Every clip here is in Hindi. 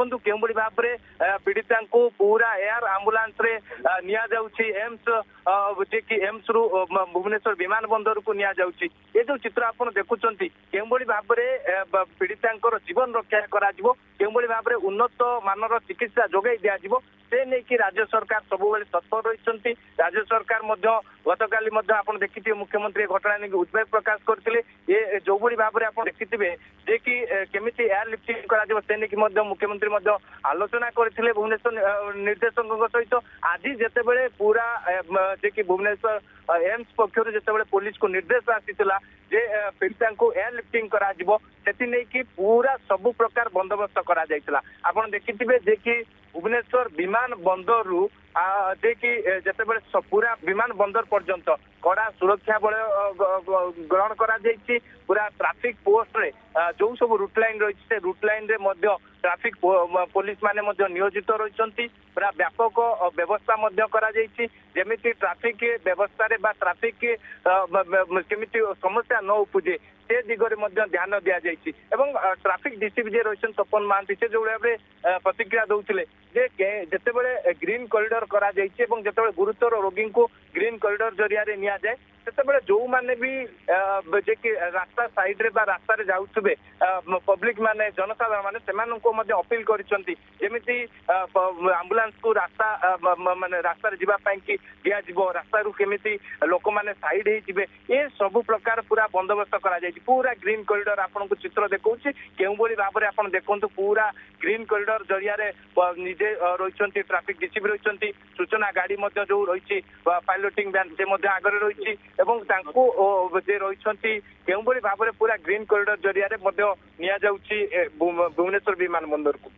देखो के भाव में पीड़िता को पूरा एयर आंबुलांस रे निया जाउछि एम्स जे कि एम्स रु भुवनेश्वर विमान बंदर को निया जाउछि। ये जो चित्र आपण देखुचंती के भाव में पीड़िता जीवन रक्षा करा भाव में उन्नत मानर चिकित्सा जोगाई दिया से नहीं कि राज्य सरकार सब तत्पर रही। राज्य सरकार गतकाली देखिए मुख्यमंत्री घटना नहीं उद्वेग प्रकाश करते ये जो भाव में आप देखिथे जे कि केमिति एयर लिफ्टिंग करा से नहीं मुख्यमंत्री आलोचना करते भुवनेश्वर निर्देशक सहित आज जिते पूरा जे कि भुवनेश्वर एम्स पक्षर जिते पुलिस को निर्देश आसीला जे पीड़िता को एयर लिफ्टिंग करा नहीं कि पूरा सबु प्रकार बंदोबस्त करा जायतिला। आपण देखिथिबे जे कि भुवनेश्वर विमान बंदर रु जे कि जिते पूरा विमान बंदर पर्यंत कड़ा सुरक्षा बल ग्रहण करा जायछि। पूरा ट्रैफिक पोस्ट रे जो सब रूट लाइन रही से रूट लाइन रे मध्य ट्रैफिक पुलिस माने मध्य नियोजित रही पूरा व्यापक व्यवस्था मध्य करा जायछि जेमिति ट्रैफिक व्यवस्था रे बा ट्रैफिक केमिति समस्या न उपजे से दिगरे मध्य ध्यान दिया जायछि। एवं ट्रैफिक डीसीपी जे रहिसन तपन महांती से जो भाव प्रतिक्रिया दउथिले जे जेतेबेले ग्रीन कॉरिडोर करा जायछि एवं जेतेबेले गुरुतर रोगी को ग्रीन कॉरिडोर जरिया रे निया जाय सेतेबेले जो माने भी जे कि रास्ता साइड रे बा रास्ता रे जाउथबे पब्लिक माने जनसाधारण माने सेमान को मध्य अपील करिसंती जेमिति एम्बुलेंस को रास्ता माने रास्ता रे जिबा पई कि दिया जिवो रास्ता रु केमिति लोक माने साइड हे जिबे ए सब प्रकार पूरा बंदोबस्त करा जाय पूरा ग्रीन कॉरिडोर आपन को चित्र देखौछि केउ बोली भाव रे आपन देखंतु पूरा ग्रीन कॉरिडोर जरिया रे निजे रहिसंती ट्रैफिक डीसीपी रहिसंती सूचना गाड़ी मध्य जो रहिछि पायलटिंग वैन से मध्य आगर रहिछि एवं तांको जे रहिसंती केउ बोली भाव रे पूरा ग्रीन कॉरिडोर जरिया रे मध्य निया जाउछि भुवनेश्वर विमान बंदर को।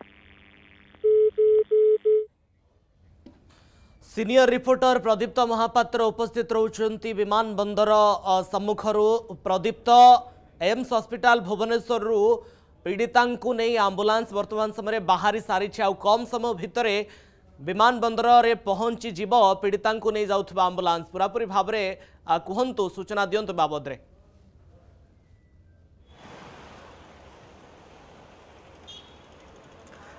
सीनियर रिपोर्टर प्रदीप्त महापात्र उपस्थित रहउछंती विमान बंदर सम्मुखरु। प्रदीप्त एम्स हॉस्पिटल भुवनेश्वर रु पीड़िता को नहीं आंबुलांस वर्तमान समय बाहरी सारी आ कम समय भितर विमान बंदर रे पहुंची जीव पीड़िता को नहीं जाउथबा आंबुलांस पूरापूरी भाव में कहंतु सूचना दियंतु बाबद रे।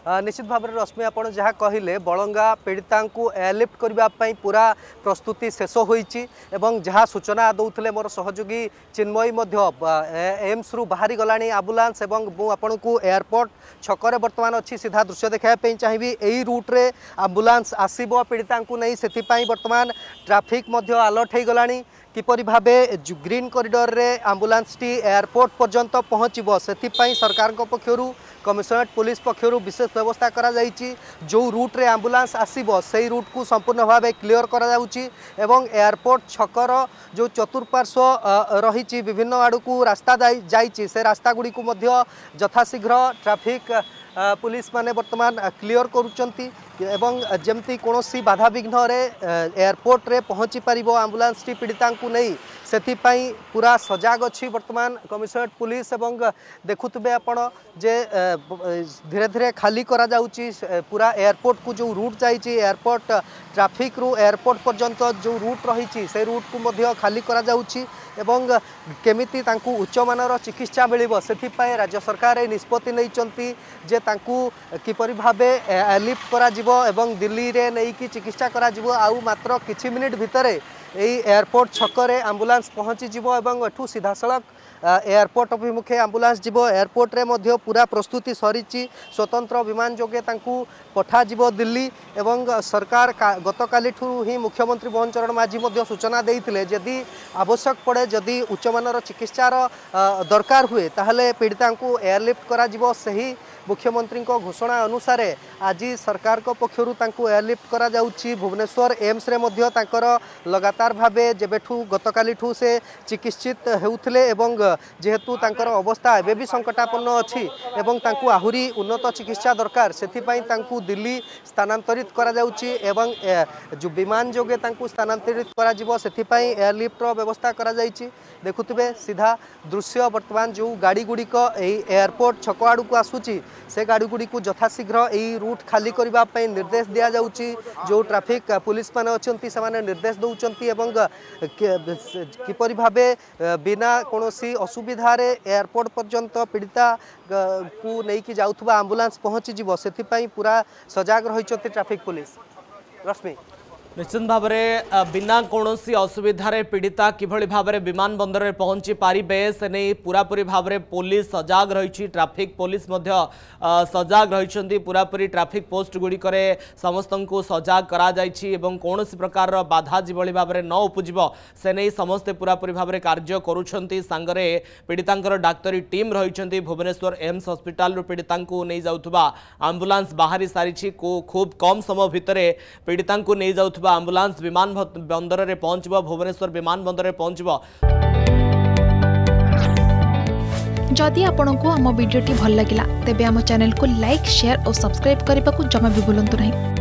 निश्चित भाव में रश्मि आपड़ जहाँ कहले बलंगा पीड़िता को एयरलिफ्ट करने पूरा प्रस्तुति शेष होईची एवं जहाँ सूचना दौले मोर सहयोगी चिन्मयी एम्स रु बाहरी गलानी आंबुलांस एवं आपन को एयरपोर्ट छकरे बर्तमान अच्छी सीधा दृश्य देखापी चाहिए यही रूट्रे आंबुलांस आसब पीड़िता को नहीं से बर्तमान ट्राफिक अलर्ट हो गलानी किपरि भाबे ग्रीन कॉरिडोर रे आंबुलांस टी एयरपोर्ट पर्यंत पहुँचब से सरकार पक्षरु कमिशनरेट पुलिस पक्षरु विशेष व्यवस्था करा जाइछि। जो रूट रे आंबुलांस आसीबो सेही रूट को संपूर्ण भाव क्लियर करा जाउछि एवं एयरपोर्ट छकर जो चतुर्पार्श्व रही विभिन्न आड़ को रास्ता जाइछि से रास्ता गुड़ी को मध्य यथाशीघ्र ट्रैफिक पुलिस माने वर्तमान क्लियर करुचंती एवं जमती कोनोसी बाधा विघ्न रे एयरपोर्ट रे पहुँची पारिबो आंबुलांस टी पीड़िता को नहीं सेथिपाई पूरा सजाग अच्छी वर्तमान कमिशनरेट पुलिस एवं देखुतबे आपण जे धीरे धीरे खाली करा जाउची पूरा एयरपोर्ट को जो रूट जाइछि एयरपोर्ट ट्रैफिक रु एयरपोर्ट पर्यंत जो रूट रही से रूट को मध्य खाली करा जाउची एवं केमिति तांकु उच्च मानर चिकित्सा मिलिबो सेथिपाई राज्य सरकार निष्पत्ति नैचंती जे तांकु किपरि भाबे एयरलिफ्ट करा जिवो एवं दिल्ली रे नै कि चिकित्सा करा जिवो आउ मात्र किछि मिनिट भितरे यही एयरपोर्ट छकरे आंबुलांस पहुँची जीव एवं एठू सीधा सड़क एयरपोर्ट अभिमुखे आंबुलांस जीव एयरपोर्ट रे मध्य पूरा प्रस्तुति सरीची स्वतंत्र विमान जोगे तांकू पठा जीव दिल्ली एवं सरकार गतकाली ही मुख्यमंत्री मोहन चरण माझी मध्य सूचना देइथिले जदि आवश्यक पड़े जदि उच्चमानर चिकित्सार दरकार हुए ताहले पीड़िता को एयरलिफ्ट करा जीव सही मुख्यमंत्री घोषणा अनुसार आज सरकार पक्षरु तांकू एयरलिफ्ट करा जाउची। भुवनेश्वर एम्स रे मध्य तांकर लगातार भावे जेबेठू गतकालीठू से चिकित्सित हेउथिले एवं जेहेतु तांकर अवस्था एबे भी संकटापन्न अछि एवं तांकू आहुरी उन्नत चिकित्सा दरकार सेथिपाई तांकू दिल्ली स्थानांतरित करा जाउची एवं जो विमान जोगे तांकू स्थानांतरित करा जिवो सेथिपाई एयरलिफ्ट रो व्यवस्था करा जाइची। देखुथिबे सीधा दृश्य वर्तमान जो गाड़ी गुड़िक एयरपोर्ट छक आड़ को आसुची से गाड़ी गुड़ी को यथाशीघ्र यही रूट खाली करने निर्देश दि जाउची। जो ट्रैफिक पुलिस माने अछंती से माने निर्देश दउचंती एवं किपरि भाबे बिना कोनोसी असुविधार एयरपोर्ट पर्यंत पीड़िता को लेकिन जाऊथुबा एम्बुलेंस पहुँची जीव से पूरा सजग रही ट्रैफिक पुलिस। रश्मि निश्चित भाव में बिना कौन असुविधार पीड़िता किभली भाव में विमान बंदर में पहुंची पारिबे से नहीं पूरापूरी भाव में पुलिस सजग रही ट्रैफिक पुलिस सजग रही पूरापूरी ट्रैफिक पोस्ट गुड़िक समस्त को सजग करा कौन प्रकार बाधा जिभली भाव में न उपजीव से नहीं समस्ते पूरापूरी भाव में कार्य करुँच सांगरे पीड़िता डाक्तरी टीम रही भुवनेश्वर एम्स हस्पिटाल पीड़िता नहीं जाऊथुबा आंबुलांस बाहरी सारी खूब कम समय भितर पीड़िता नहीं जाऊथुबा आंबुलांस विमान बंदर में पहुंच भुवनेश्वर विमान बंदर में पहुंच। जदि आपंक आम भिडी भल लगा तेब आम चैनल को लाइक शेयर और सब्सक्राइब करने को जमा भी भूलु नहीं।